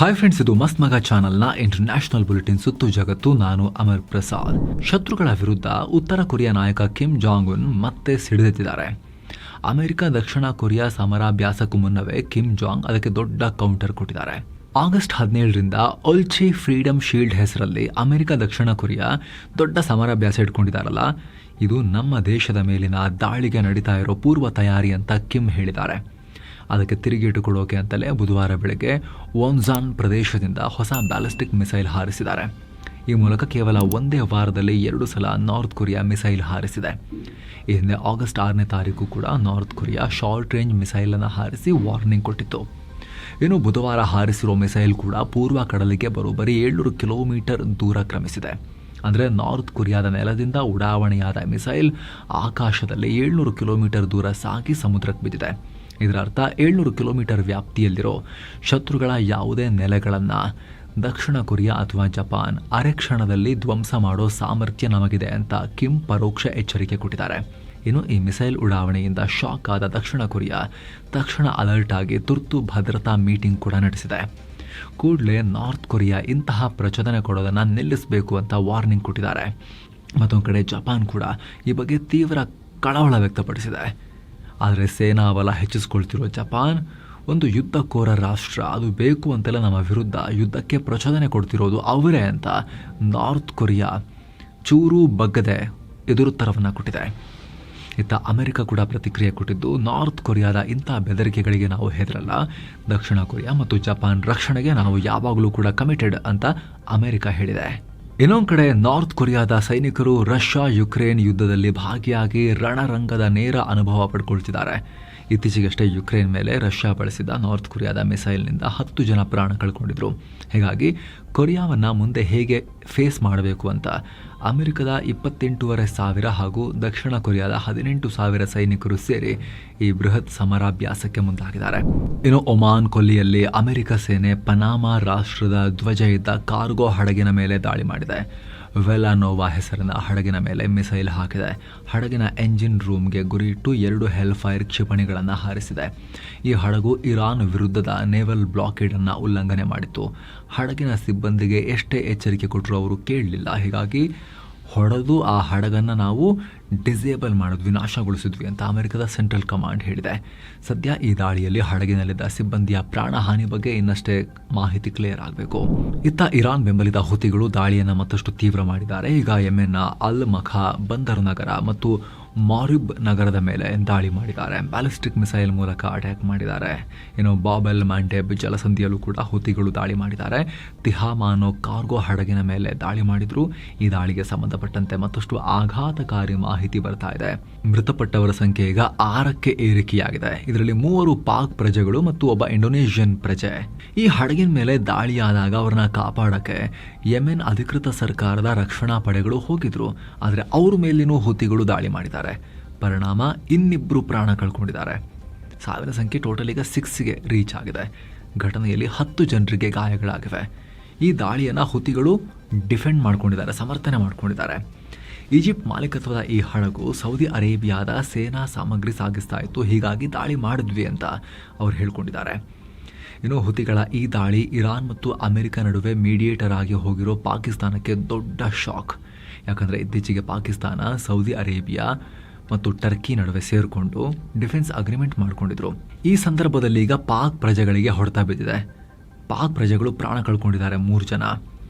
Hi friends, ಇದು ಮಸ್ತ್ ಮಗ ಚಾನಲ್ನ ಇಂಟರ್ನ್ಯಾಷನಲ್ ಬುಲೆಟಿನ್ ಸುತ್ತು ಜಗತ್ತು. ನಾನು ಅಮರ್ ಪ್ರಸಾದ್. ಶತ್ರುಗಳ ವಿರುದ್ಧ ಉತ್ತರ ಕೊರಿಯಾ ನಾಯಕ ಕಿಮ್ ಜಾಂಗ್ ಉನ್ ಮತ್ತೆ ಸಿಡಿದೆದ್ದಿದ್ದಾರೆ. ಅಮೆರಿಕ ದಕ್ಷಿಣ ಕೊರಿಯಾ ಸಮರಾಭ್ಯಾಸಕ್ಕೂ ಮುನ್ನವೇ ಕಿಮ್ ಜಾಂಗ್ ಅದಕ್ಕೆ ದೊಡ್ಡ ಕೌಂಟರ್ ಕೊಟ್ಟಿದ್ದಾರೆ. ಆಗಸ್ಟ್ 17ರಿಂದ ಒಲ್ಚಿ ಫ್ರೀಡಮ್ ಶೀಲ್ಡ್ ಹೆಸರಲ್ಲಿ ಅಮೆರಿಕ ದಕ್ಷಿಣ ಕೊರಿಯಾ ದೊಡ್ಡ ಸಮರಾಭ್ಯಾಸ ಇಟ್ಕೊಂಡಿದ್ದಾರಲ್ಲ, ಇದು ನಮ್ಮ ದೇಶದ ಮೇಲಿನ ದಾಳಿಗೆ ನಡೀತಾ ಇರೋ ಪೂರ್ವ ತಯಾರಿ ಅಂತ ಕಿಮ್ ಹೇಳಿದ್ದಾರೆ. ಅದಕ್ಕೆ ತಿರುಗೇಟು ಕೊಡೋಕೆ ಅಂತಲೇ ಬುಧವಾರ ಬೆಳಗ್ಗೆ ವೊನ್ಸಾನ್ ಪ್ರದೇಶದಿಂದ ಹೊಸ ಬ್ಯಾಲಿಸ್ಟಿಕ್ ಮಿಸೈಲ್ ಹಾರಿಸಿದ್ದಾರೆ. ಈ ಮೂಲಕ ಕೇವಲ ಒಂದೇ ವಾರದಲ್ಲಿ 2 ಸಲ ನಾರ್ತ್ ಕೊರಿಯಾ ಮಿಸೈಲ್ ಹಾರಿಸಿದೆ. ಈ ಹಿಂದೆ ಆಗಸ್ಟ್ 6ನೇ ತಾರೀಕು ಕೂಡ ನಾರ್ತ್ ಕೊರಿಯಾ ಶಾರ್ಟ್ ರೇಂಜ್ ಮಿಸೈಲನ್ನು ಹಾರಿಸಿ ವಾರ್ನಿಂಗ್ ಕೊಟ್ಟಿತ್ತು. ಇನ್ನು ಬುಧವಾರ ಹಾರಿಸಿರೋ ಮಿಸೈಲ್ ಕೂಡ ಪೂರ್ವ ಕಡಲಿಗೆ ಬರೋಬ್ಬರಿ 700 ಕಿಲೋಮೀಟರ್ ದೂರ ಕ್ರಮಿಸಿದೆ. ಅಂದರೆ ನಾರ್ತ್ ಕೊರಿಯಾದ ನೆಲದಿಂದ ಉಡಾವಣೆಯಾದ ಮಿಸೈಲ್ ಆಕಾಶದಲ್ಲಿ 700 ಕಿಲೋಮೀಟರ್ ದೂರ ಸಾಗಿ ಸಮುದ್ರಕ್ಕೆ ಬಿದ್ದಿದೆ. ಇದರ ಅರ್ಥ 700 ಕಿಲೋಮೀಟರ್ ವ್ಯಾಪ್ತಿಯಲ್ಲಿರೋ ಶತ್ರುಗಳ ಯಾವುದೇ ನೆಲೆಗಳನ್ನು ದಕ್ಷಿಣ ಕೊರಿಯಾ ಅಥವಾ ಜಪಾನ್ ಅರೆ ಕ್ಷಣದಲ್ಲಿ ಧ್ವಂಸ ಮಾಡೋ ಸಾಮರ್ಥ್ಯ ನಮಗಿದೆ ಅಂತ ಕಿಮ್ ಪರೋಕ್ಷ ಎಚ್ಚರಿಕೆ ಕೊಟ್ಟಿದ್ದಾರೆ. ಇನ್ನು ಈ ಮಿಸೈಲ್ ಉಡಾವಣೆಯಿಂದ ಶಾಕ್ ಆದ ದಕ್ಷಿಣ ಕೊರಿಯಾ ತಕ್ಷಣ ಅಲರ್ಟ್ ಆಗಿ ತುರ್ತು ಭದ್ರತಾ ಮೀಟಿಂಗ್ ಕೂಡ ನಡೆಸಿದೆ. ಕೂಡಲೇ ನಾರ್ತ್ ಕೊರಿಯಾ ಇಂತಹ ಪ್ರಚೋದನೆ ಕೊಡೋದನ್ನು ನಿಲ್ಲಿಸಬೇಕು ಅಂತ ವಾರ್ನಿಂಗ್ ಕೊಟ್ಟಿದ್ದಾರೆ. ಮತ್ತೊಂದು ಕಡೆ ಜಪಾನ್ ಕೂಡ ಈ ಬಗ್ಗೆ ತೀವ್ರ ಕಳವಳ ವ್ಯಕ್ತಪಡಿಸಿದೆ. ಆದರೆ ಸೇನಾ ಬಲ ಹೆಚ್ಚಿಸ್ಕೊಳ್ತಿರೋ ಜಪಾನ್ ಒಂದು ಯುದ್ಧಕೋರ ರಾಷ್ಟ್ರ, ಅದು ಬೇಕು ಅಂತೆಲ್ಲ ನಮ್ಮ ವಿರುದ್ಧ ಯುದ್ಧಕ್ಕೆ ಪ್ರಚೋದನೆ ಕೊಡ್ತಿರೋದು ಅವರೇ ಅಂತ ನಾರ್ತ್ ಕೊರಿಯಾ ಚೂರು ಬಗ್ಗದೆ ಎದುರುತ್ತರವನ್ನು ಕೊಟ್ಟಿದೆ. ಇತ್ತ ಅಮೆರಿಕ ಕೂಡ ಪ್ರತಿಕ್ರಿಯೆ ಕೊಟ್ಟಿದ್ದು, ನಾರ್ತ್ ಕೊರಿಯಾದ ಇಂಥ ಬೆದರಿಕೆಗಳಿಗೆ ನಾವು ಹೆದರಲ್ಲ, ದಕ್ಷಿಣ ಕೊರಿಯಾ ಮತ್ತು ಜಪಾನ್ ರಕ್ಷಣೆಗೆ ನಾವು ಯಾವಾಗಲೂ ಕೂಡ ಕಮಿಟೆಡ್ ಅಂತ ಅಮೆರಿಕ ಹೇಳಿದೆ. ಇನ್ನೊಂದು ಕಡೆ ನಾರ್ತ್ ಕೊರಿಯಾದ ಸೈನಿಕರು ರಷ್ಯಾ ಯುಕ್ರೇನ್ ಯುದ್ಧದಲ್ಲಿ ಭಾಗಿಯಾಗಿ ರಣರಂಗದ ನೇರ ಅನುಭವ ಪಡ್ಕೊಳ್ತಿದ್ದಾರೆ. ಇತ್ತೀಚೆಗಷ್ಟೇ ಯುಕ್ರೇನ್ ಮೇಲೆ ರಷ್ಯಾ ಬಳಸಿದ ನಾರ್ತ್ ಕೊರಿಯಾದ ಮಿಸೈಲ್ನಿಂದ 10 ಜನ ಪ್ರಾಣ ಕಳ್ಕೊಂಡಿದ್ರು. ಹೀಗಾಗಿ ಕೊರಿಯಾವನ್ನು ಮುಂದೆ ಹೇಗೆ ಫೇಸ್ ಮಾಡಬೇಕು ಅಂತ ಅಮೆರಿಕದ 28,500 ಹಾಗೂ ದಕ್ಷಿಣ ಕೊರಿಯಾದ 18,000 ಸೈನಿಕರು ಸೇರಿ ಈ ಬೃಹತ್ ಸಮರಾಭ್ಯಾಸಕ್ಕೆ ಮುಂದಾಗಿದ್ದಾರೆ. ಇನ್ನು ಒಮಾನ್ ಕೊಲ್ಲಿಯಲ್ಲಿ ಅಮೆರಿಕ ಸೇನೆ ಪನಾಮಾ ರಾಷ್ಟ್ರದ ಧ್ವಜ ಇದ್ದ ಕಾರ್ಗೋ ಹಡಗಿನ ಮೇಲೆ ದಾಳಿ ಮಾಡಿದೆ. ವೆಲಾನೋವಾ ಹೆಸರಿನ ಹಡಗಿನ ಮೇಲೆ ಮಿಸೈಲ್ ಹಾಕಿದೆ. ಹಡಗಿನ ಎಂಜಿನ್ ರೂಮ್ಗೆ ಗುರಿಯಿಟ್ಟು 2 ಹೆಲ್ಫೈರ್ ಕ್ಷಿಪಣಿಗಳನ್ನು ಹಾರಿಸಿದೆ. ಈ ಹಡಗು ಇರಾನ್ ವಿರುದ್ಧದ ನೇವಲ್ ಬ್ಲಾಕೇಡನ್ನು ಉಲ್ಲಂಘನೆ ಮಾಡಿತ್ತು. ಹಡಗಿನ ಸಿಬ್ಬಂದಿಗೆ ಎಷ್ಟೇ ಎಚ್ಚರಿಕೆ ಕೊಟ್ಟರೂ ಅವರು ಕೇಳಲಿಲ್ಲ. ಹೀಗಾಗಿ ಹೊಡೆದು ಆ ಹಡಗನ್ನು ನಾವು ಡಿಸೇಬಲ್ ಮಾಡಿದ್ವಿ, ನಾಶಗೊಳಿಸಿದ್ವಿ ಅಂತ ಅಮೆರಿಕದ ಸೆಂಟ್ರಲ್ ಕಮಾಂಡ್ ಹೇಳಿದೆ. ಸದ್ಯ ಈ ದಾಳಿಯಲ್ಲಿ ಹಡಗಿನಲ್ಲಿದ್ದ ಸಿಬ್ಬಂದಿಯ ಪ್ರಾಣಹಾನಿ ಬಗ್ಗೆ ಇನ್ನಷ್ಟೇ ಮಾಹಿತಿ ಕ್ಲಿಯರ್ ಆಗಬೇಕು. ಇತ್ತ ಇರಾನ್ ಬೆಂಬಲಿತ ಹುತಿಗಳು ದಾಳಿಯನ್ನು ಮತ್ತಷ್ಟು ತೀವ್ರ ಮಾಡಿದ್ದಾರೆ. ಈಗ ಯೆಮೆನ್ನ ಅಲ್ ಮಖಾ ಬಂದರು ನಗರ ಮತ್ತು ಮಾರಿಬ್ ನಗರದ ಮೇಲೆ ದಾಳಿ ಮಾಡಿದ್ದಾರೆ. ಬ್ಯಾಲಿಸ್ಟಿಕ್ ಮಿಸೈಲ್ ಮೂಲಕ ಅಟ್ಯಾಕ್ ಮಾಡಿದ್ದಾರೆ. ಇನ್ನು ಬಾಬೆಲ್ ಮ್ಯಾಂಡೆಬ್ ಜಲಸಂಧಿಯಲ್ಲೂ ಕೂಡ ಹುತಿಗಳು ದಾಳಿ ಮಾಡಿದ್ದಾರೆ. ತಿಹಾಮಾನೋ ಕಾರ್ಗೋ ಹಡಗಿನ ಮೇಲೆ ದಾಳಿ ಮಾಡಿದ್ರು. ಈ ದಾಳಿಗೆ ಸಂಬಂಧಪಟ್ಟಂತೆ ಮತ್ತಷ್ಟು ಆಘಾತಕಾರಿ ಮಾಹಿತಿ ಬರ್ತಾ ಇದೆ. ಮೃತಪಟ್ಟವರ ಸಂಖ್ಯೆ ಈಗ 6ಕ್ಕೆ ಏರಿಕೆಯಾಗಿದೆ. ಇದರಲ್ಲಿ 3 ಪಾಕ್ ಪ್ರಜೆಗಳು ಮತ್ತು ಒಬ್ಬ ಇಂಡೋನೇಷಿಯನ್ ಪ್ರಜೆ. ಈ ಹಡಗಿನ ಮೇಲೆ ದಾಳಿಯಾದಾಗ ಅವರನ್ನ ಕಾಪಾಡಕ್ಕೆ ಯೆಮೆನ್ ಅಧಿಕೃತ ಸರ್ಕಾರದ ರಕ್ಷಣಾ ಪಡೆಗಳು ಹೋಗಿದ್ರು. ಆದರೆ ಅವ್ರ ಮೇಲಿನೂ ಹುತಿಗಳು ದಾಳಿ ಮಾಡಿದ್ದಾರೆ. ಪರಿಣಾಮ ಇನ್ನಿಬ್ಬರು ಪ್ರಾಣ ಕಳ್ಕೊಂಡಿದ್ದಾರೆ. ಸಾವಿರ ಸಂಖ್ಯೆ ಟೋಟಲ್ ಈಗ 6ಗೆ ರೀಚ್ ಆಗಿದೆ. ಘಟನೆಯಲ್ಲಿ 10 ಜನರಿಗೆ ಗಾಯಗಳಾಗಿವೆ. ಈ ದಾಳಿಯನ್ನು ಹುತಿಗಳು ಡಿಫೆಂಡ್ ಮಾಡ್ಕೊಂಡಿದ್ದಾರೆ, ಸಮರ್ಥನೆ ಮಾಡ್ಕೊಂಡಿದ್ದಾರೆ. ಈಜಿಪ್ಟ್ ಮಾಲೀಕತ್ವದ ಈ ಹಡಗು ಸೌದಿ ಅರೇಬಿಯಾದ ಸೇನಾ ಸಾಮಗ್ರಿ ಸಾಗಿಸ್ತಾ ಇತ್ತು, ಹೀಗಾಗಿ ದಾಳಿ ಮಾಡಿದ್ವಿ ಅಂತ ಅವ್ರು ಹೇಳ್ಕೊಂಡಿದ್ದಾರೆ. ಇನ್ನು ಹುತಿಗಳ ಈ ದಾಳಿ ಇರಾನ್ ಮತ್ತು ಅಮೆರಿಕ ನಡುವೆ ಮೀಡಿಯೇಟರ್ ಆಗಿ ಹೋಗಿರೋ ಪಾಕಿಸ್ತಾನಕ್ಕೆ ದೊಡ್ಡ ಶಾಕ್. ಯಾಕಂದರೆ ಇತ್ತೀಚೆಗೆ ಪಾಕಿಸ್ತಾನ ಸೌದಿ ಅರೇಬಿಯಾ ಮತ್ತು ಟರ್ಕಿ ನಡುವೆ ಸೇರಿಕೊಂಡು ಡಿಫೆನ್ಸ್ ಅಗ್ರಿಮೆಂಟ್ ಮಾಡಿಕೊಂಡಿದ್ರು. ಈ ಸಂದರ್ಭದಲ್ಲಿ ಈಗ ಪಾಕ್ ಪ್ರಜೆಗಳಿಗೆ ಹೊಡೆತ ಬಿದ್ದಿದೆ. ಪಾಕ್ ಪ್ರಜೆಗಳು ಪ್ರಾಣ ಕಳ್ಕೊಂಡಿದ್ದಾರೆ 3 ಜನ.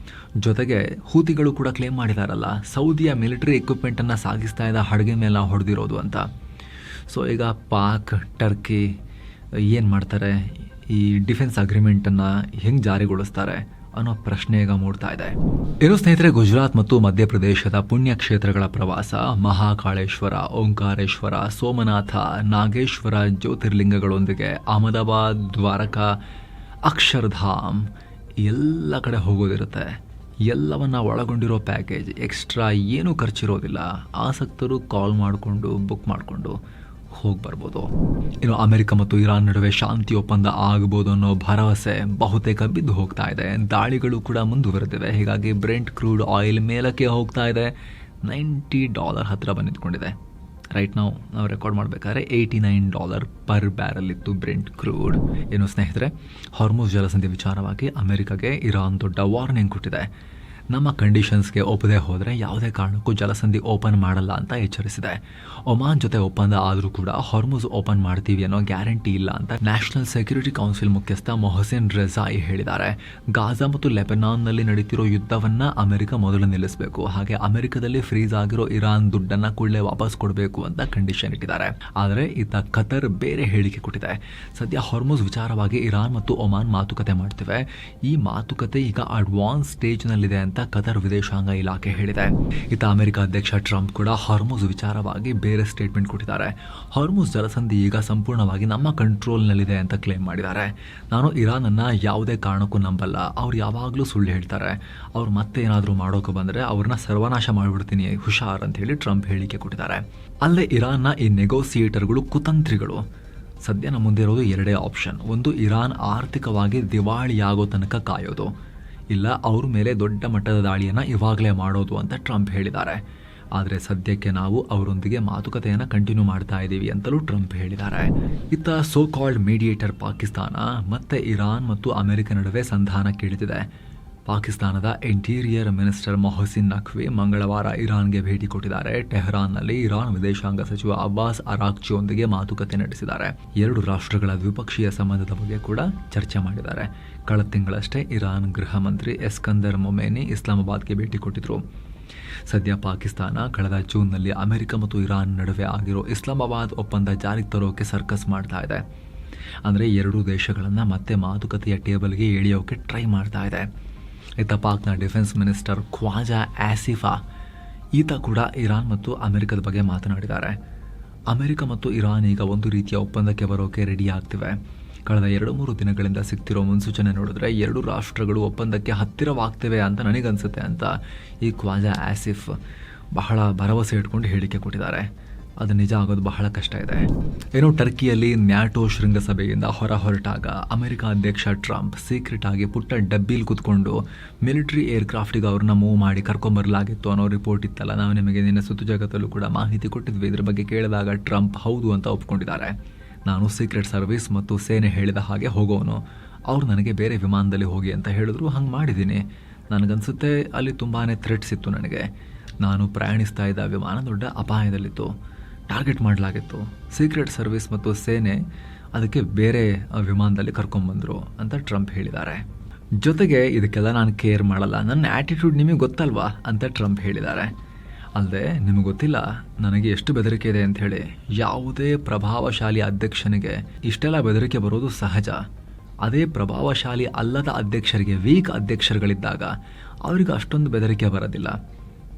ಜೊತೆಗೆ ಹೂತಿಗಳು ಕೂಡ ಕ್ಲೇಮ್ ಮಾಡಿದಾರಲ್ಲ, ಸೌದಿಯ ಮಿಲಿಟರಿ ಎಕ್ವಿಪ್ಮೆಂಟನ್ನು ಸಾಗಿಸ್ತಾ ಇದ್ದ ಹಡಗಿನ ಮೇಲೆ ನಾವು ಹೊಡೆದಿರೋದು ಅಂತ. ಸೊ ಈಗ ಪಾಕ್ ಟರ್ಕಿ ಏನು ಮಾಡ್ತಾರೆ, ಈ ಡಿಫೆನ್ಸ್ ಅಗ್ರಿಮೆಂಟನ್ನು ಹೆಂಗೆ ಜಾರಿಗೊಳಿಸ್ತಾರೆ ಅನ್ನೋ ಪ್ರಶ್ನೆ ಈಗ ಮೂಡ್ತಾ ಇದೆ. ಇನ್ನು ಸ್ನೇಹಿತರೆ, ಗುಜರಾತ್ ಮತ್ತು ಮಧ್ಯಪ್ರದೇಶದ ಪುಣ್ಯಕ್ಷೇತ್ರಗಳ ಪ್ರವಾಸ, ಮಹಾಕಾಳೇಶ್ವರ, ಓಂಕಾರೇಶ್ವರ, ಸೋಮನಾಥ, ನಾಗೇಶ್ವರ ಜ್ಯೋತಿರ್ಲಿಂಗಗಳೊಂದಿಗೆ ಅಹಮದಾಬಾದ್, ದ್ವಾರಕಾ, ಅಕ್ಷರಧಾಮ್ ಎಲ್ಲ ಕಡೆ ಹೋಗೋದಿರುತ್ತೆ. ಎಲ್ಲವನ್ನ ಒಳಗೊಂಡಿರೋ ಪ್ಯಾಕೇಜ್, ಎಕ್ಸ್ಟ್ರಾ ಏನೂ ಖರ್ಚಿರೋದಿಲ್ಲ. ಆಸಕ್ತರು ಕಾಲ್ ಮಾಡಿಕೊಂಡು ಬುಕ್ ಮಾಡಿಕೊಂಡು ಹೋಗಿ ಬರ್ಬೋದು. ಇನ್ನು ಅಮೆರಿಕ ಮತ್ತು ಇರಾನ್ ನಡುವೆ ಶಾಂತಿ ಒಪ್ಪಂದ ಆಗಬಹುದು ಅನ್ನೋ ಭರವಸೆ ಬಹುತೇಕ ಬಿದ್ದು ಹೋಗ್ತಾ ಇದೆ. ದಾಳಿಗಳು ಕೂಡ ಮುಂದುವರೆದಿವೆ. ಹೀಗಾಗಿ ಬ್ರೆಂಟ್ ಕ್ರೂಡ್ ಆಯಿಲ್ ಮೇಲಕ್ಕೆ ಹೋಗ್ತಾ ಇದೆ. $90 ಹತ್ತಿರ ಬಂದಿದ್ಕೊಂಡಿದೆ. ರೈಟ್ ನಾವು ರೆಕಾರ್ಡ್ ಮಾಡಬೇಕಾದ್ರೆ $89 ಪರ್ ಬ್ಯಾರಲ್ ಇತ್ತು ಬ್ರೆಂಟ್ ಕ್ರೂಡ್. ಏನು ಸ್ನೇಹಿತರೆ, ಹಾರ್ಮುಜ್ ಜಲಸಂಧಿ ವಿಚಾರವಾಗಿ ಅಮೆರಿಕಾಗೆ ಇರಾನ್ ದೊಡ್ಡ ವಾರ್ನಿಂಗ್ ಕೊಟ್ಟಿದೆ. ನಮ್ಮ ಕಂಡೀಷನ್ಸ್ಗೆ ಒಪ್ಪದೆ ಹೋದರೆ ಯಾವುದೇ ಕಾರಣಕ್ಕೂ ಜಲಸಂಧಿ ಓಪನ್ ಮಾಡಲ್ಲ ಅಂತ ಎಚ್ಚರಿಸಿದೆ. ಒಮಾನ್ ಜೊತೆ ಒಪ್ಪಂದ ಆದರೂ ಕೂಡ ಹಾರ್ಮುಜ್ ಓಪನ್ ಮಾಡ್ತೀವಿ ಅನ್ನೋ ಗ್ಯಾರಂಟಿ ಇಲ್ಲ ಅಂತ ನ್ಯಾಷನಲ್ ಸೆಕ್ಯೂರಿಟಿ ಕೌನ್ಸಿಲ್ ಮುಖ್ಯಸ್ಥ ಮೊಹಸಿನ್ ರೆಜಾಯಿ ಹೇಳಿದ್ದಾರೆ. ಗಾಜಾ ಮತ್ತು ಲೆಬನಾನ್ನಲ್ಲಿ ನಡೀತಿರೋ ಯುದ್ಧವನ್ನು ಅಮೆರಿಕ ಮೊದಲು ನಿಲ್ಲಿಸಬೇಕು, ಹಾಗೆ ಅಮೆರಿಕದಲ್ಲಿ ಫ್ರೀಸ್ ಆಗಿರೋ ಇರಾನ್ ದುಡ್ಡನ್ನು ಕೂಡಲೇ ವಾಪಸ್ ಕೊಡಬೇಕು ಅಂತ ಕಂಡೀಷನ್ ಇಟ್ಟಿದ್ದಾರೆ. ಆದರೆ ಇತ್ತ ಕತರ್ ಬೇರೆ ಹೇಳಿಕೆ ಕೊಟ್ಟಿದೆ. ಸದ್ಯ ಹಾರ್ಮುಜ್ ವಿಚಾರವಾಗಿ ಇರಾನ್ ಮತ್ತು ಒಮಾನ್ ಮಾತುಕತೆ ಮಾಡ್ತಿವೆ. ಈ ಮಾತುಕತೆ ಈಗ ಅಡ್ವಾನ್ಸ್ ಸ್ಟೇಜ್ನಲ್ಲಿದೆ ಅಂತ ಕತರ್ ವಿದೇಶಾಂಗ ಇಲಾಖೆ ಹೇಳಿದೆ. ಇತ್ತ ಅಮೆರಿಕ ಅಧ್ಯಕ್ಷ ಟ್ರಂಪ್ ಕೂಡ ಹಾರ್ಮುಜ್ ವಿಚಾರವಾಗಿ ಬೇರೆ ಸ್ಟೇಟ್ಮೆಂಟ್ ಕೊಟ್ಟಿದ್ದಾರೆ. ಹಾರ್ಮುಜ್ ಜಲಸಂಧಿ ಈಗ ಸಂಪೂರ್ಣವಾಗಿ ನಮ್ಮ ಕಂಟ್ರೋಲ್ನಲ್ಲಿದೆ ಅಂತ ಕ್ಲೇಮ್ ಮಾಡಿದ್ದಾರೆ. ನಾನು ಇರಾನನ್ನು ಯಾವುದೇ ಕಾರಣಕ್ಕೂ ನಂಬಲ್ಲ, ಅವ್ರು ಯಾವಾಗಲೂ ಸುಳ್ಳು ಹೇಳ್ತಾರೆ, ಅವ್ರು ಮತ್ತೆ ಏನಾದರೂ ಮಾಡೋಕೆ ಬಂದರೆ ಅವ್ರನ್ನ ಸರ್ವನಾಶ ಮಾಡಿಬಿಡ್ತೀನಿ, ಹುಷಾರ್ ಅಂತ ಹೇಳಿ ಟ್ರಂಪ್ ಹೇಳಿಕೆ ಕೊಟ್ಟಿದ್ದಾರೆ. ಅಲ್ಲದೆ ಇರಾನ್ನ ಈ ನೆಗೋಸಿಯೇಟರ್ಗಳು ಕುತಂತ್ರಿಗಳು. ಸದ್ಯ ನಮ್ಮ ಮುಂದೆ ಇರೋದು ಎರಡೇ ಆಪ್ಷನ್. ಒಂದು, ಇರಾನ್ ಆರ್ಥಿಕವಾಗಿ ದಿವಾಳಿಯಾಗೋ ತನಕ ಕಾಯೋದು, ಇಲ್ಲ ಅವ್ರ ಮೇಲೆ ದೊಡ್ಡ ಮಟ್ಟದ ದಾಳಿಯನ್ನು ಇವಾಗಲೇ ಮಾಡೋದು ಅಂತ ಟ್ರಂಪ್ ಹೇಳಿದ್ದಾರೆ. ಆದರೆ ಸದ್ಯಕ್ಕೆ ನಾವು ಅವರೊಂದಿಗೆ ಮಾತುಕತೆಯನ್ನು ಕಂಟಿನ್ಯೂ ಮಾಡ್ತಾ ಇದ್ದೀವಿ ಅಂತಲೂ ಟ್ರಂಪ್ ಹೇಳಿದ್ದಾರೆ. ಇತ್ತ ಸೋ ಕಾಲ್ಡ್ ಮೀಡಿಯೇಟರ್ ಪಾಕಿಸ್ತಾನ ಮತ್ತೆ ಇರಾನ್ ಮತ್ತು ಅಮೆರಿಕ ನಡುವೆ ಸಂಧಾನಕ್ಕಿಳಿದಿದೆ. ಪಾಕಿಸ್ತಾನದ ಇಂಟೀರಿಯರ್ ಮಿನಿಸ್ಟರ್ ಮೊಹಸಿನ್ ನಖ್ವಿ ಮಂಗಳವಾರ ಇರಾನ್ಗೆ ಭೇಟಿ ಕೊಟ್ಟಿದ್ದಾರೆ. ಟೆಹರಾನ್ನಲ್ಲಿ ಇರಾನ್ ವಿದೇಶಾಂಗ ಸಚಿವ ಅಬ್ಬಾಸ್ ಅರಾಕ್ಚಿಯೊಂದಿಗೆ ಮಾತುಕತೆ ನಡೆಸಿದ್ದಾರೆ. ಎರಡು ರಾಷ್ಟ್ರಗಳ ದ್ವಿಪಕ್ಷೀಯ ಸಂಬಂಧದ ಬಗ್ಗೆ ಕೂಡ ಚರ್ಚೆ ಮಾಡಿದ್ದಾರೆ. ಕಳೆದ ತಿಂಗಳಷ್ಟೇ ಇರಾನ್ ಗೃಹ ಮಂತ್ರಿ ಎಸ್ಕಂದರ್ ಮೊಮೇನಿ ಇಸ್ಲಾಮಾಬಾದ್ಗೆ ಭೇಟಿ ಕೊಟ್ಟಿದ್ರು. ಸದ್ಯ ಪಾಕಿಸ್ತಾನ ಕಳೆದ ಜೂನ್ನಲ್ಲಿ ಅಮೆರಿಕ ಮತ್ತು ಇರಾನ್ ನಡುವೆ ಆಗಿರೋ ಇಸ್ಲಾಮಾಬಾದ್ ಒಪ್ಪಂದ ಜಾರಿಗೆ ತರೋಕೆ ಸರ್ಕಸ್ ಮಾಡ್ತಾ ಇದೆ. ಅಂದರೆ ಎರಡೂ ದೇಶಗಳನ್ನು ಮತ್ತೆ ಮಾತುಕತೆಯ ಟೇಬಲ್ಗೆ ಎಳೆಯೋಕೆ ಟ್ರೈ ಮಾಡ್ತಾ ಇದೆ. ಇತ್ತ ಪಾಕ್ನ ಡಿಫೆನ್ಸ್ ಮಿನಿಸ್ಟರ್ ಖ್ವಾಜಾ ಆಸಿಫಾ ಈತ ಕೂಡ ಇರಾನ್ ಮತ್ತು ಅಮೆರಿಕದ ಬಗ್ಗೆ ಮಾತನಾಡಿದ್ದಾರೆ. ಅಮೆರಿಕ ಮತ್ತು ಇರಾನ್ ಈಗ ಒಂದು ರೀತಿಯ ಒಪ್ಪಂದಕ್ಕೆ ಬರೋಕೆ ರೆಡಿ ಆಗ್ತಿವೆ. ಕಳೆದ 2-3 ದಿನಗಳಿಂದ ಸಿಗ್ತಿರೋ ಮುನ್ಸೂಚನೆ ನೋಡಿದ್ರೆ ಎರಡು ರಾಷ್ಟ್ರಗಳು ಒಪ್ಪಂದಕ್ಕೆ ಹತ್ತಿರವಾಗ್ತಿವೆ ಅಂತ ನನಗನ್ಸುತ್ತೆ ಅಂತ ಈ ಖ್ವಾಜಾ ಆಸಿಫ್ ಬಹಳ ಭರವಸೆ ಇಟ್ಕೊಂಡು ಹೇಳಿಕೆ ಕೊಟ್ಟಿದ್ದಾರೆ. ಅದು ನಿಜ ಆಗೋದು ಬಹಳ ಕಷ್ಟ ಇದೆ. ಏನೋ ಟರ್ಕಿಯಲ್ಲಿ ನ್ಯಾಟೋ ಶೃಂಗಸಭೆಯಿಂದ ಹೊರಟಾಗ ಅಮೆರಿಕ ಅಧ್ಯಕ್ಷ ಟ್ರಂಪ್ ಸೀಕ್ರೆಟ್ ಆಗಿ ಪುಟ್ಟ ಡಬ್ಬಿಲ್ ಕೂತ್ಕೊಂಡು ಮಿಲಿಟರಿ ಏರ್ಕ್ರಾಫ್ಟಿಗೆ ಅವ್ರನ್ನ ಮೂವ್ ಮಾಡಿ ಕರ್ಕೊಂಬರಲಾಗಿತ್ತು ಅನ್ನೋ ರಿಪೋರ್ಟ್ ಇತ್ತಲ್ಲ. ನಾವು ನಿಮಗೆ ನಿನ್ನೆ ಸುತ್ತು ಜಗತ್ತಲ್ಲೂ ಕೂಡ ಮಾಹಿತಿ ಕೊಟ್ಟಿದ್ವಿ. ಇದ್ರ ಬಗ್ಗೆ ಕೇಳಿದಾಗ ಟ್ರಂಪ್ ಹೌದು ಅಂತ ಒಪ್ಕೊಂಡಿದ್ದಾರೆ. ನಾನು ಸೀಕ್ರೆಟ್ ಸರ್ವಿಸ್ ಮತ್ತು ಸೇನೆ ಹೇಳಿದ ಹಾಗೆ ಹೋಗೋನು, ಅವ್ರು ನನಗೆ ಬೇರೆ ವಿಮಾನದಲ್ಲಿ ಹೋಗಿ ಅಂತ ಹೇಳಿದ್ರು, ಹಂಗೆ ಮಾಡಿದ್ದೀನಿ. ನನಗನ್ಸುತ್ತೆ ಅಲ್ಲಿ ತುಂಬಾ ಥ್ರೆಟ್ಸ್ ಇತ್ತು. ನನಗೆ ನಾನು ಪ್ರಯಾಣಿಸ್ತಾ ಇದ್ದ ವಿಮಾನ ದೊಡ್ಡ ಅಪಾಯದಲ್ಲಿತ್ತು, ಟಾರ್ಗೆಟ್ ಮಾಡಲಾಗಿತ್ತು. ಸೀಕ್ರೆಟ್ ಸರ್ವಿಸ್ ಮತ್ತು ಸೇನೆ ಅದಕ್ಕೆ ಬೇರೆ ವಿಮಾನದಲ್ಲಿ ಕರ್ಕೊಂಡ್ಬಂದರು ಅಂತ ಟ್ರಂಪ್ ಹೇಳಿದ್ದಾರೆ. ಜೊತೆಗೆ ಇದಕ್ಕೆಲ್ಲ ನಾನು ಕೇರ್ ಮಾಡಲ್ಲ, ನನ್ನ ಆ್ಯಟಿಟ್ಯೂಡ್ ನಿಮಗೆ ಗೊತ್ತಲ್ವಾ ಅಂತ ಟ್ರಂಪ್ ಹೇಳಿದ್ದಾರೆ. ಅಲ್ಲದೆ ನಿಮಗೆ ಗೊತ್ತಿಲ್ಲ ನನಗೆ ಎಷ್ಟು ಬೆದರಿಕೆ ಇದೆ ಅಂಥೇಳಿ. ಯಾವುದೇ ಪ್ರಭಾವಶಾಲಿ ಅಧ್ಯಕ್ಷನಿಗೆ ಇಷ್ಟೆಲ್ಲ ಬೆದರಿಕೆ ಬರೋದು ಸಹಜ. ಅದೇ ಪ್ರಭಾವಶಾಲಿ ಅಲ್ಲದ ಅಧ್ಯಕ್ಷರಿಗೆ, ವೀಕ್ ಅಧ್ಯಕ್ಷರುಗಳಿದ್ದಾಗ ಅವರಿಗೆ ಅಷ್ಟೊಂದು ಬೆದರಿಕೆ ಬರೋದಿಲ್ಲ.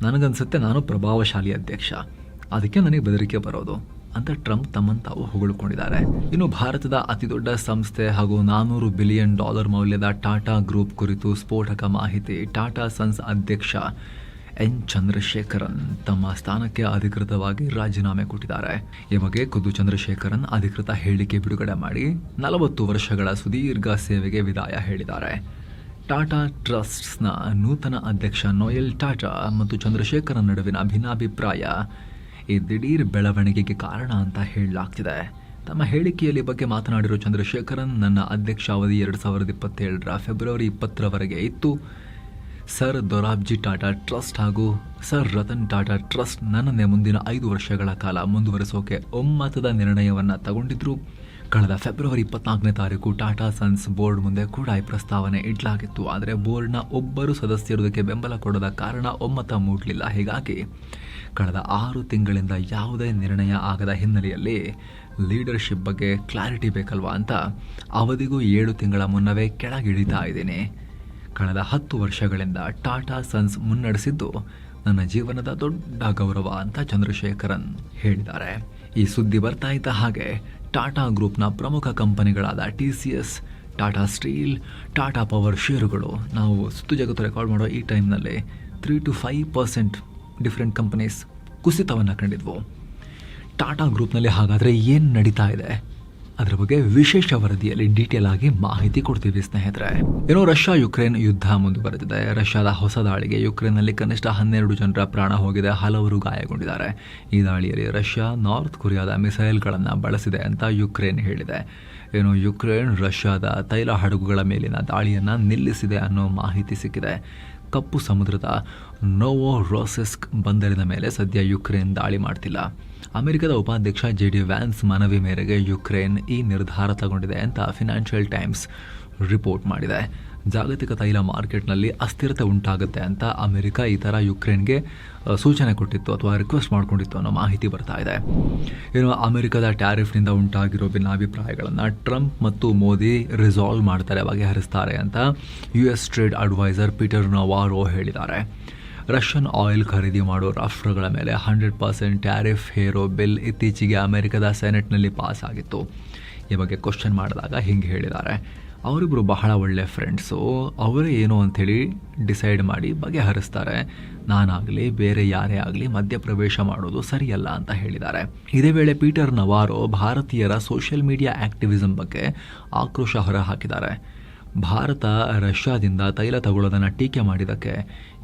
ನನಗನ್ಸುತ್ತೆ ನಾನು ಪ್ರಭಾವಶಾಲಿ ಅಧ್ಯಕ್ಷ, ಅದಕ್ಕೆ ನನಗೆ ಬೆದರಿಕೆ ಬರೋದು ಅಂತ ಟ್ರಂಪ್ ತಮ್ಮನ್ನು ತಾವು ಹೊಗಳಿಕೊಂಡಿದ್ದಾರೆ. ಇನ್ನು ಭಾರತದ ಅತಿದೊಡ್ಡ ಸಂಸ್ಥೆ ಹಾಗೂ $400 ಬಿಲಿಯನ್ ಮೌಲ್ಯದ ಟಾಟಾ ಗ್ರೂಪ್ ಕುರಿತು ಸ್ಫೋಟಕ ಮಾಹಿತಿ. ಟಾಟಾ ಸನ್ಸ್ ಅಧ್ಯಕ್ಷ ಎನ್ ಚಂದ್ರಶೇಖರನ್ ತಮ್ಮ ಸ್ಥಾನಕ್ಕೆ ಅಧಿಕೃತವಾಗಿ ರಾಜೀನಾಮೆ ಕೊಟ್ಟಿದ್ದಾರೆ. ಈ ಬಗ್ಗೆ ಖುದ್ದು ಚಂದ್ರಶೇಖರನ್ ಅಧಿಕೃತ ಹೇಳಿಕೆ ಬಿಡುಗಡೆ ಮಾಡಿ 40 ವರ್ಷಗಳ ಸುದೀರ್ಘ ಸೇವೆಗೆ ವಿದಾಯ ಹೇಳಿದ್ದಾರೆ. ಟಾಟಾ ಟ್ರಸ್ಟ್ಸ್ನ ನೂತನ ಅಧ್ಯಕ್ಷ ನೋಯಲ್ ಟಾಟಾ ಮತ್ತು ಚಂದ್ರಶೇಖರನ್ ನಡುವಿನ ಭಿನ್ನಾಭಿಪ್ರಾಯ ಈ ದಿಢೀರ್ ಬೆಳವಣಿಗೆಗೆ ಕಾರಣ ಅಂತ ಹೇಳಲಾಗ್ತಿದೆ. ತಮ್ಮ ಹೇಳಿಕೆಯಲ್ಲಿ ಬಗ್ಗೆ ಮಾತನಾಡಿರೋ ಚಂದ್ರಶೇಖರನ್, ನನ್ನ ಅಧ್ಯಕ್ಷ ಅವಧಿ 2027 ಫೆಬ್ರವರಿ 20 ಇತ್ತು. ಸರ್ ದೊರಾಬ್ಜಿ ಟಾಟಾ ಟ್ರಸ್ಟ್ ಹಾಗೂ ಸರ್ ರತನ್ ಟಾಟಾ ಟ್ರಸ್ಟ್ ನನ್ನನ್ನೇ ಮುಂದಿನ 5 ವರ್ಷಗಳ ಕಾಲ ಮುಂದುವರಿಸೋಕೆ ಒಮ್ಮತದ ನಿರ್ಣಯವನ್ನು ತಗೊಂಡಿದ್ರು. ಕಳೆದ ಫೆಬ್ರವರಿ 24 ಟಾಟಾ ಸನ್ಸ್ ಬೋರ್ಡ್ ಮುಂದೆ ಕೂಡ ಈ ಪ್ರಸ್ತಾವನೆ ಇಡಲಾಗಿತ್ತು. ಆದರೆ ಬೋರ್ಡ್ನ ಒಬ್ಬರು ಸದಸ್ಯರುದಕ್ಕೆ ಬೆಂಬಲ ಕೊಡದ ಕಾರಣ ಒಮ್ಮತ ಮೂಡಲಿಲ್ಲ. ಹೀಗಾಗಿ ಕಳೆದ 6 ತಿಂಗಳಿಂದ ಯಾವುದೇ ನಿರ್ಣಯ ಆಗದ ಹಿನ್ನೆಲೆಯಲ್ಲಿ ಲೀಡರ್ಶಿಪ್ ಬಗ್ಗೆ ಕ್ಲಾರಿಟಿ ಬೇಕಲ್ವಾ ಅಂತ ಅವಧಿಗೂ 7 ತಿಂಗಳ ಮುನ್ನವೇ ಕೆಳಗಿಳಿತಾ ಇದ್ದೀನಿ. ಕಳೆದ 10 ವರ್ಷಗಳಿಂದ ಟಾಟಾ ಸನ್ಸ್ ಮುನ್ನಡೆಸಿದ್ದು ನನ್ನ ಜೀವನದ ದೊಡ್ಡ ಗೌರವ ಅಂತ ಚಂದ್ರಶೇಖರನ್ ಹೇಳಿದ್ದಾರೆ. ಈ ಸುದ್ದಿ ಬರ್ತಾ ಇದ್ದ ಹಾಗೆ ಟಾಟಾ ಗ್ರೂಪ್ನ ಪ್ರಮುಖ ಕಂಪನಿಗಳಾದ TCS, Tata steel, Tata power ಷೇರುಗಳು ನಾವು ಸುತ್ತು ಜಗತ್ತು ರೆಕಾರ್ಡ್ ಮಾಡೋ ಈ ಟೈಮ್ನಲ್ಲಿ 3 to 5% ಡಿಫ್ರೆಂಟ್ ಕಂಪನೀಸ್ ಕುಸಿತವನ್ನು ಕಂಡಿದ್ವು. ಟಾಟಾ ಗ್ರೂಪ್ನಲ್ಲಿ ಹಾಗಾದರೆ ಏನು ನಡೀತಾ ಇದೆ? ಅದರ ಬಗ್ಗೆ ವಿಶೇಷ ವರದಿಯಲ್ಲಿ ಡೀಟೇಲ್ ಆಗಿ ಮಾಹಿತಿ ಕೊಡ್ತೀವಿ ಸ್ನೇಹಿತರೆ. ರಷ್ಯಾ ಯುಕ್ರೇನ್ ಯುದ್ಧ ಮುಂದುವರೆದಿದೆ. ರಷ್ಯಾದ ಹೊಸ ದಾಳಿಗೆ ಯುಕ್ರೇನ್ನಲ್ಲಿ ಕನಿಷ್ಠ 12 ಜನರ ಪ್ರಾಣ ಹೋಗಿದೆ, ಹಲವರು ಗಾಯಗೊಂಡಿದ್ದಾರೆ. ಈ ದಾಳಿಯಲ್ಲಿ ರಷ್ಯಾ ನಾರ್ತ್ ಕೊರಿಯಾದ ಮಿಸೈಲ್ಗಳನ್ನು ಬಳಸಿದೆ ಅಂತ ಯುಕ್ರೇನ್ ಹೇಳಿದೆ. ಯುಕ್ರೇನ್ ರಷ್ಯಾದ ತೈಲ ಹಡಗುಗಳ ಮೇಲಿನ ದಾಳಿಯನ್ನು ನಿಲ್ಲಿಸಿದೆ ಅನ್ನೋ ಮಾಹಿತಿ ಸಿಕ್ಕಿದೆ. ಕಪ್ಪು ಸಮುದ್ರದ ನೋವೊರೊಸಿಸ್ಕ್ ಬಂದರಿನ ಮೇಲೆ ಸದ್ಯ ಯುಕ್ರೇನ್ ದಾಳಿ ಮಾಡ್ತಿಲ್ಲ. ಅಮೆರಿಕದ ಉಪಾಧ್ಯಕ್ಷ JD ವ್ಯಾನ್ಸ್ ಮನವಿ ಮೇರೆಗೆ ಯುಕ್ರೇನ್ ಈ ನಿರ್ಧಾರ ತಗೊಂಡಿದೆ ಅಂತ ಫಿನಾನ್ಷಿಯಲ್ ಟೈಮ್ಸ್ ರಿಪೋರ್ಟ್ ಮಾಡಿದೆ. ಜಾಗತಿಕ ತೈಲ ಮಾರ್ಕೆಟ್ನಲ್ಲಿ ಅಸ್ಥಿರತೆ ಉಂಟಾಗುತ್ತೆ ಅಂತ ಅಮೆರಿಕ ಈ ಥರ ಯುಕ್ರೇನ್ಗೆ ಸೂಚನೆ ಕೊಟ್ಟಿತ್ತು ಅಥವಾ ರಿಕ್ವೆಸ್ಟ್ ಮಾಡ್ಕೊಂಡಿತ್ತು ಅನ್ನೋ ಮಾಹಿತಿ ಬರ್ತಾ ಇದೆ. ಅಮೆರಿಕದ ಟ್ಯಾರಿಫ್ನಿಂದ ಉಂಟಾಗಿರೋ ಭಿನ್ನಾಭಿಪ್ರಾಯಗಳನ್ನು ಟ್ರಂಪ್ ಮತ್ತು ಮೋದಿ ರಿಸಾಲ್ವ್ ಮಾಡ್ತಾರೆ, ಬಗೆಹರಿಸ್ತಾರೆ ಅಂತ US ಟ್ರೇಡ್ ಅಡ್ವೈಸರ್ ಪೀಟರ್ ನವಾರೋ ಹೇಳಿದ್ದಾರೆ. ರಷ್ಯನ್ ಆಯಿಲ್ ಖರೀದಿ ಮಾಡೋ ರಾಷ್ಟ್ರಗಳ ಮೇಲೆ 100% ಟ್ಯಾರಿಫ್ ಹೇರೋ ಬಿಲ್ ಇತ್ತೀಚೆಗೆ ಅಮೆರಿಕದ ಸೆನೆಟ್ನಲ್ಲಿ ಪಾಸ್ ಆಗಿತ್ತು. ಈ ಬಗ್ಗೆ ಕ್ವಶನ್ ಮಾಡಿದಾಗ ಹಿಂಗೆ ಹೇಳಿದ್ದಾರೆ, ಅವರಿಬ್ಬರು ಬಹಳ ಒಳ್ಳೆ ಫ್ರೆಂಡ್ಸು, ಅವರೇ ಏನು ಅಂಥೇಳಿ ಡಿಸೈಡ್ ಮಾಡಿ ಬಗೆಹರಿಸ್ತಾರೆ. ನಾನಾಗಲಿ ಬೇರೆ ಯಾರೇ ಆಗಲಿ ಮಧ್ಯಪ್ರವೇಶ ಮಾಡೋದು ಸರಿಯಲ್ಲ ಅಂತ ಹೇಳಿದ್ದಾರೆ. ಇದೇ ವೇಳೆ ಪೀಟರ್ ನವಾರೋ ಭಾರತೀಯರ ಸೋಷಿಯಲ್ ಮೀಡಿಯಾ ಆಕ್ಟಿವಿಸಮ್ ಬಗ್ಗೆ ಆಕ್ರೋಶ ಹೊರಹಾಕಿದ್ದಾರೆ. ಭಾರತ ರಷ್ಯಾದಿಂದ ತೈಲ ತಗೊಳ್ಳೋದನ್ನು ಟೀಕೆ ಮಾಡಿದ್ದಕ್ಕೆ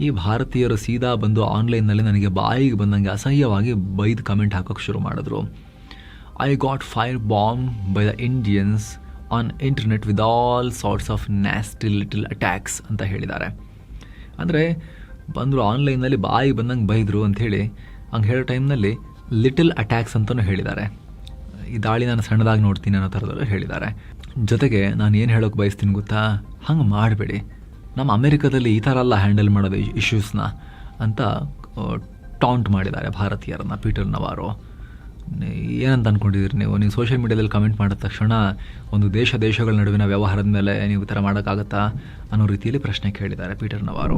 ಈ ಭಾರತೀಯರು ಸೀದಾ ಬಂದು ಆನ್ಲೈನ್ನಲ್ಲಿ ನನಗೆ ಬಾಯಿಗೆ ಬಂದಂಗೆ ಅಸಹ್ಯವಾಗಿ ಬೈದು ಕಮೆಂಟ್ ಹಾಕೋಕ್ಕೆ ಶುರು ಮಾಡಿದ್ರು. I got fire bomb by the Indians on internet with all sorts of nasty little attacks ಅಂತ ಹೇಳಿದ್ದಾರೆ. ಅಂದರೆ ಬಂದರು ಆನ್ಲೈನ್ನಲ್ಲಿ ಬಾಯಿಗೆ ಬಂದಂಗೆ ಬೈದರು ಅಂಥೇಳಿ ಹಂಗೆ ಹೇಳೋ ಟೈಮ್ನಲ್ಲಿ ಲಿಟಲ್ ಅಟ್ಯಾಕ್ಸ್ ಅಂತಲೂ ಹೇಳಿದ್ದಾರೆ. ಈ ದಾಳಿ ನಾನು ಸಣ್ಣದಾಗಿ ನೋಡ್ತೀನಿ ಅನ್ನೋ ಥರದಲ್ಲೂ ಹೇಳಿದ್ದಾರೆ. ಜೊತೆಗೆ ನಾನು ಏನು ಹೇಳೋಕೆ ಬಯಸ್ತೀನಿ ಗೊತ್ತಾ, ಹಂಗೆ ಮಾಡಬೇಡಿ, ನಮ್ಮ ಅಮೆರಿಕದಲ್ಲಿ ಈ ಥರ ಎಲ್ಲ ಹ್ಯಾಂಡಲ್ ಮಾಡೋದು ಇಶ್ಯೂಸ್ನ ಅಂತ ಟಾಂಟ್ ಮಾಡಿದ್ದಾರೆ ಭಾರತೀಯರನ್ನು ಪೀಟರ್ ನವಾರೋ. ಏನಂತ ಅಂದ್ಕೊಂಡಿದ್ದೀರಿ ನೀವು ಸೋಷಿಯಲ್ ಮೀಡಿಯಾದಲ್ಲಿ ಕಮೆಂಟ್ ಮಾಡಿದ ತಕ್ಷಣ ಒಂದು ದೇಶಗಳ ನಡುವಿನ ವ್ಯವಹಾರದ ಮೇಲೆ ನೀವು ಈ ಥರ ಮಾಡೋಕ್ಕಾಗತ್ತಾ ಅನ್ನೋ ರೀತಿಯಲ್ಲಿ ಪ್ರಶ್ನೆ ಕೇಳಿದ್ದಾರೆ ಪೀಟರ್ ನವಾರೋ.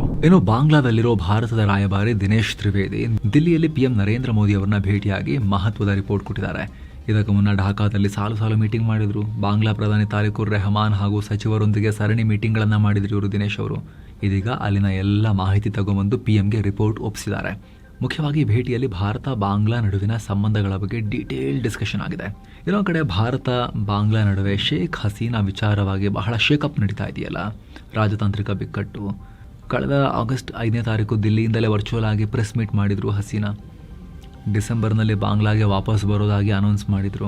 ಬಾಂಗ್ಲಾದಲ್ಲಿರೋ ಭಾರತದ ರಾಯಭಾರಿ ದಿನೇಶ್ ತ್ರಿವೇದಿ ದಿಲ್ಲಿಯಲ್ಲಿ PM ನರೇಂದ್ರ ಮೋದಿ ಅವರನ್ನ ಭೇಟಿಯಾಗಿ ಮಹತ್ವದ ರಿಪೋರ್ಟ್ ಕೊಟ್ಟಿದ್ದಾರೆ. ಇದಕ್ಕೂ ಮುನ್ನ ಢಾಕಾದಲ್ಲಿ ಸಾಲು ಮೀಟಿಂಗ್ ಮಾಡಿದರು. ಬಾಂಗ್ಲಾ ಪ್ರಧಾನಿ ತಾರಿಕುರ್ ರೆಹಮಾನ್ ಹಾಗೂ ಸಚಿವರೊಂದಿಗೆ ಸರಣಿ ಮೀಟಿಂಗ್ಗಳನ್ನು ಮಾಡಿದ್ರು ಇವರು ದಿನೇಶ್ ಅವರು. ಇದೀಗ ಅಲ್ಲಿನ ಎಲ್ಲ ಮಾಹಿತಿ ತಗೊಂಬಂದು PMಗೆ ರಿಪೋರ್ಟ್ ಒಪ್ಪಿಸಿದ್ದಾರೆ. ಮುಖ್ಯವಾಗಿ ಭೇಟಿಯಲ್ಲಿ ಭಾರತ ಬಾಂಗ್ಲಾ ನಡುವಿನ ಸಂಬಂಧಗಳ ಬಗ್ಗೆ ಡೀಟೇಲ್ ಡಿಸ್ಕಷನ್ ಆಗಿದೆ. ಇನ್ನೊಂದು ಕಡೆ ಭಾರತ ಬಾಂಗ್ಲಾ ನಡುವೆ ಶೇಖ್ ಹಸೀನಾ ವಿಚಾರವಾಗಿ ಬಹಳ ಶೇಕಪ್ ನಡೀತಾ ಇದೆಯಲ್ಲ, ರಾಜತಾಂತ್ರಿಕ ಬಿಕ್ಕಟ್ಟು. ಕಳೆದ ಆಗಸ್ಟ್ 5ನೇ ತಾರೀಕು ದಿಲ್ಲಿಯಿಂದಲೇ ವರ್ಚುವಲ್ ಆಗಿ ಪ್ರೆಸ್ ಮೀಟ್ ಮಾಡಿದರು ಹಸೀನಾ. ಡಿಸೆಂಬರ್ನಲ್ಲಿ ಬಾಂಗ್ಲಾಗೆ ವಾಪಸ್ ಬರೋದಾಗಿ ಅನೌನ್ಸ್ ಮಾಡಿದರು.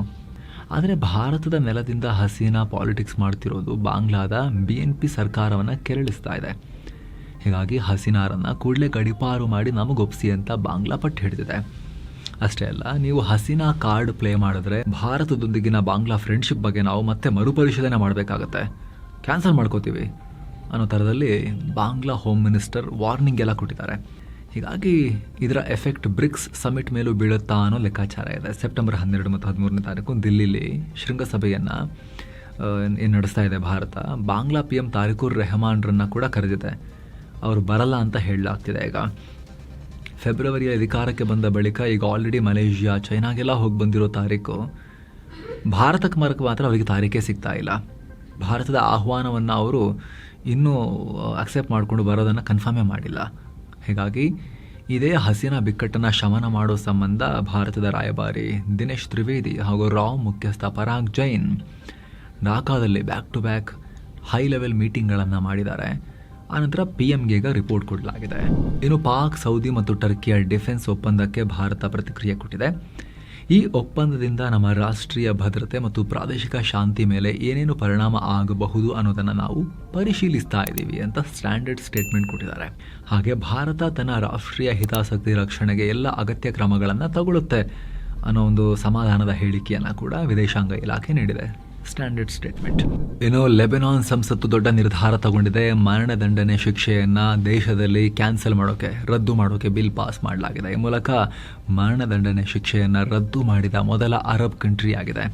ಆದರೆ ಭಾರತದ ನೆಲದಿಂದ ಹಸೀನಾ ಪಾಲಿಟಿಕ್ಸ್ ಮಾಡ್ತಿರೋದು ಬಾಂಗ್ಲಾದ BNP ಸರ್ಕಾರವನ್ನು ಕೆರಳಿಸ್ತಾ ಇದೆ. ಹೀಗಾಗಿ ಹಸೀನಾರನ್ನು ಕೂಡಲೇ ಗಡೀಪಾರು ಮಾಡಿ ನಮಗೊಪ್ಸಿ ಅಂತ ಬಾಂಗ್ಲಾ ಪಟ್ಟು ಹಿಡಿದಿದೆ. ಅಷ್ಟೇ ಅಲ್ಲ, ನೀವು ಹಸೀನಾ ಕಾರ್ಡ್ ಪ್ಲೇ ಮಾಡಿದ್ರೆ ಭಾರತದೊಂದಿಗಿನ ಬಾಂಗ್ಲಾ ಫ್ರೆಂಡ್ಶಿಪ್ ಬಗ್ಗೆ ನಾವು ಮತ್ತೆ ಮರುಪರಿಶೀಲನೆ ಮಾಡಬೇಕಾಗತ್ತೆ, ಕ್ಯಾನ್ಸಲ್ ಮಾಡ್ಕೋತೀವಿ ಅನ್ನೋ ಥರದಲ್ಲಿ ಬಾಂಗ್ಲಾ ಹೋಮ್ ಮಿನಿಸ್ಟರ್ ವಾರ್ನಿಂಗ್ ಎಲ್ಲ ಕೊಟ್ಟಿದ್ದಾರೆ. ಹೀಗಾಗಿ ಇದರ ಎಫೆಕ್ಟ್ ಬ್ರಿಕ್ಸ್ ಸಮಿಟ್ ಮೇಲೂ ಬೀಳುತ್ತಾ ಅನ್ನೋ ಲೆಕ್ಕಾಚಾರ ಇದೆ. ಸೆಪ್ಟೆಂಬರ್ 12 ಮತ್ತು 13ನೇ ತಾರೀಕು ದಿಲ್ಲಿಲಿ ಶೃಂಗಸಭೆಯನ್ನು ಏನು ನಡೆಸ್ತಾ ಇದೆ ಭಾರತ. ಬಾಂಗ್ಲಾ PM ತಾರಿಕುರ್ ರೆಹಮಾನ್ರನ್ನು ಕೂಡ ಕರೆದಿದೆ. ಅವರು ಬರಲ್ಲ ಅಂತ ಹೇಳಲಾಗ್ತಿದೆ. ಈಗ ಫೆಬ್ರವರಿಯ ಅಧಿಕಾರಕ್ಕೆ ಬಂದ ಬಳಿಕ ಈಗ ಆಲ್ರೆಡಿ ಮಲೇಷಿಯಾ, ಚೈನಾಗೆಲ್ಲ ಹೋಗಿ ಬಂದಿರೋ ತಾರೀಕು ಭಾರತಕ್ಕೆ ಮಾತ್ರ ಅವರಿಗೆ ತಾರೀಖೇ ಸಿಗ್ತಾ ಇಲ್ಲ. ಭಾರತದ ಆಹ್ವಾನವನ್ನು ಅವರು ಇನ್ನೂ ಅಕ್ಸೆಪ್ಟ್ ಮಾಡಿಕೊಂಡು ಬರೋದನ್ನು ಕನ್ಫರ್ಮೇ ಮಾಡಿಲ್ಲ. ಹೀಗಾಗಿ ಇದೇ ಹಸೀನಾ ಬಿಕ್ಕಟ್ಟನ್ನು ಶಮನ ಮಾಡೋ ಸಂಬಂಧ ಭಾರತದ ರಾಯಭಾರಿ ದಿನೇಶ್ ತ್ರಿವೇದಿ ಹಾಗೂ ರಾವ್ ಮುಖ್ಯಸ್ಥ ಪರಾಗ್ ಜೈನ್ ಢಾಕಾದಲ್ಲಿ back to back high level ಮೀಟಿಂಗ್ಗಳನ್ನು ಮಾಡಿದ್ದಾರೆ. ಆನಂತರ PMಗೆ ಈಗ ರಿಪೋರ್ಟ್ ಕೊಡಲಾಗಿದೆ. ಇನ್ನು ಪಾಕ್, ಸೌದಿ ಮತ್ತು ಟರ್ಕಿಯ ಡಿಫೆನ್ಸ್ ಒಪ್ಪಂದಕ್ಕೆ ಭಾರತ ಪ್ರತಿಕ್ರಿಯೆ ಕೊಟ್ಟಿದೆ. ಈ ಒಪ್ಪಂದದಿಂದ ನಮ್ಮ ರಾಷ್ಟ್ರೀಯ ಭದ್ರತೆ ಮತ್ತು ಪ್ರಾದೇಶಿಕ ಶಾಂತಿ ಮೇಲೆ ಏನೇನು ಪರಿಣಾಮ ಆಗಬಹುದು ಅನ್ನೋದನ್ನು ನಾವು ಪರಿಶೀಲಿಸ್ತಾ ಇದ್ದೀವಿ ಅಂತ ಸ್ಟ್ಯಾಂಡರ್ಡ್ ಸ್ಟೇಟ್ಮೆಂಟ್ ಕೊಟ್ಟಿದ್ದಾರೆ. ಹಾಗೆ ಭಾರತ ತನ್ನ ರಾಷ್ಟ್ರೀಯ ಹಿತಾಸಕ್ತಿ ರಕ್ಷಣೆಗೆ ಎಲ್ಲ ಅಗತ್ಯ ಕ್ರಮಗಳನ್ನು ತಗೊಳ್ಳುತ್ತೆ ಅನ್ನೋ ಒಂದು ಸಮಾಧಾನದ ಹೇಳಿಕೆಯನ್ನು ಕೂಡ ವಿದೇಶಾಂಗ ಇಲಾಖೆ ನೀಡಿದೆ. Standard statement. ಇನ್ನು ಲೆಬನಾನ್ ಸಂಸತ್ತು ದೊಡ್ಡ ನಿರ್ಧಾರ ತಗೊಂಡಿದೆ. ಮರಣದಂಡನೆ ಶಿಕ್ಷೆಯನ್ನು ದೇಶದಲ್ಲಿ ರದ್ದು ಮಾಡೋಕೆ ಬಿಲ್ ಪಾಸ್ ಮಾಡಲಾಗಿದೆ. ಈ ಮೂಲಕ ಮರಣದಂಡನೆ ಶಿಕ್ಷೆಯನ್ನು ರದ್ದು ಮಾಡಿದ ಮೊದಲ ಅರಬ್ ಕಂಟ್ರಿ ಆಗಿದೆ.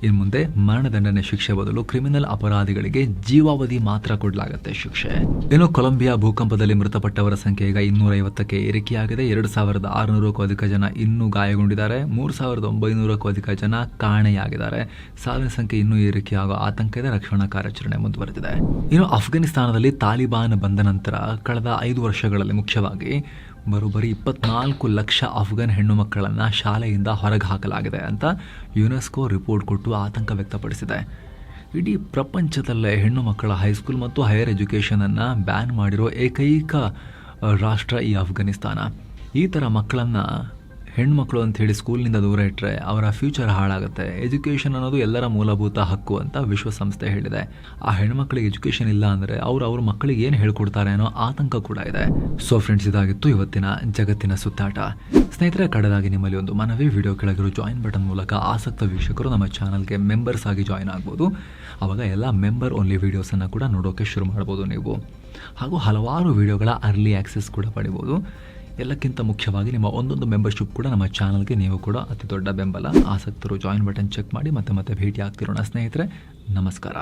ಇನ್ನು ಮುಂದೆ ಮರಣದಂಡನೆ ಶಿಕ್ಷೆ ಬದಲು ಕ್ರಿಮಿನಲ್ ಅಪರಾಧಿಗಳಿಗೆ ಜೀವಾವಧಿ ಮಾತ್ರ ಕೊಡಲಾಗುತ್ತೆ ಶಿಕ್ಷೆ. ಇನ್ನು ಕೊಲಂಬಿಯಾ ಭೂಕಂಪದಲ್ಲಿ ಮೃತಪಟ್ಟವರ ಸಂಖ್ಯೆ ಈಗ 250ಕ್ಕೆ ಏರಿಕೆಯಾಗಿದೆ. 2600ಕ್ಕೂ ಅಧಿಕ ಜನ ಇನ್ನೂ ಗಾಯಗೊಂಡಿದ್ದಾರೆ. 3900ಕ್ಕೂ ಅಧಿಕ ಜನ ಕಾಣೆಯಾಗಿದ್ದಾರೆ. ಸಾವಿನ ಸಂಖ್ಯೆ ಇನ್ನೂ ಏರಿಕೆಯಾಗುವ ಆತಂಕದ ರಕ್ಷಣಾ ಕಾರ್ಯಾಚರಣೆ ಮುಂದುವರೆದಿದೆ. ಇನ್ನು ಅಫ್ಘಾನಿಸ್ತಾನದಲ್ಲಿ ತಾಲಿಬಾನ್ ಬಂದ ನಂತರ ಕಳೆದ 5 ವರ್ಷಗಳಲ್ಲಿ ಮುಖ್ಯವಾಗಿ ಬರೋಬ್ಬರಿ 24 ಲಕ್ಷ ಅಫ್ಘಾನ್ ಹೆಣ್ಣು ಮಕ್ಕಳನ್ನು ಶಾಲೆಯಿಂದ ಹೊರಗೆ ಹಾಕಲಾಗಿದೆ ಅಂತ ಯುನೆಸ್ಕೋ ರಿಪೋರ್ಟ್ ಕೊಟ್ಟು ಆತಂಕ ವ್ಯಕ್ತಪಡಿಸಿದೆ. ಇಡೀ ಪ್ರಪಂಚದಲ್ಲೇ ಹೆಣ್ಣು ಮಕ್ಕಳ ಹೈಸ್ಕೂಲ್ ಮತ್ತು ಹೈಯರ್ ಎಜುಕೇಷನನ್ನು ಬ್ಯಾನ್ ಮಾಡಿರೋ ಏಕೈಕ ರಾಷ್ಟ್ರ ಈ ಅಫ್ಘಾನಿಸ್ತಾನ. ಈ ಥರ ಮಕ್ಕಳನ್ನು ಹೆಣ್ಮಕ್ಳು ಅಂಥೇಳಿ ಸ್ಕೂಲ್ನಿಂದ ದೂರ ಇಟ್ಟರೆ ಅವರ ಫ್ಯೂಚರ್ ಹಾಳಾಗುತ್ತೆ. ಎಜುಕೇಷನ್ ಅನ್ನೋದು ಎಲ್ಲರ ಮೂಲಭೂತ ಹಕ್ಕು ಅಂತ ವಿಶ್ವಸಂಸ್ಥೆ ಹೇಳಿದೆ. ಆ ಹೆಣ್ಮಕ್ಳಿಗೆ ಎಜುಕೇಷನ್ ಇಲ್ಲ ಅಂದರೆ ಅವ್ರ ಮಕ್ಕಳಿಗೆ ಏನು ಹೇಳ್ಕೊಡ್ತಾರೆ ಅನ್ನೋ ಆತಂಕ ಕೂಡ ಇದೆ. ಸೊ ಫ್ರೆಂಡ್ಸ್, ಇದಾಗಿತ್ತು ಇವತ್ತಿನ ಜಗತ್ತಿನ ಸುತ್ತಾಟ. ಸ್ನೇಹಿತರೆ, ಕಡೆದಾಗಿ ನಿಮ್ಮಲ್ಲಿ ಒಂದು ಮನವಿ, ವಿಡಿಯೋ ಕೆಳಗಿರೋ ಜಾಯಿನ್ ಬಟನ್ ಮೂಲಕ ಆಸಕ್ತ ವೀಕ್ಷಕರು ನಮ್ಮ ಚಾನಲ್ಗೆ ಮೆಂಬರ್ಸ್ ಆಗಿ ಜಾಯಿನ್ ಆಗ್ಬೋದು. ಆವಾಗ ಎಲ್ಲ ಮೆಂಬರ್ ಓನ್ಲಿ ವೀಡಿಯೋಸನ್ನು ಕೂಡ ನೋಡೋಕ್ಕೆ ಶುರು ಮಾಡ್ಬೋದು ನೀವು. ಹಾಗೂ ಹಲವಾರು ವಿಡಿಯೋಗಳ ಅರ್ಲಿ ಆಕ್ಸೆಸ್ ಕೂಡ ಪಡಿಬೋದು. ಎಲ್ಲಕ್ಕಿಂತ ಮುಖ್ಯವಾಗಿ ನಿಮ್ಮ ಒಂದೊಂದು ಮೆಂಬರ್ಶಿಪ್ ಕೂಡ ನಮ್ಮ ಚಾನಲ್ಗೆ ನೀವು ಕೂಡ ಅತಿ ದೊಡ್ಡ ಬೆಂಬಲ. ಆಸಕ್ತರು ಜಾಯಿನ್ ಬಟನ್ ಚೆಕ್ ಮಾಡಿ ಮತ್ತೆ ಭೇಟಿ ಆಗ್ತಿರೋಣ ಸ್ನೇಹಿತರೆ. ನಮಸ್ಕಾರ.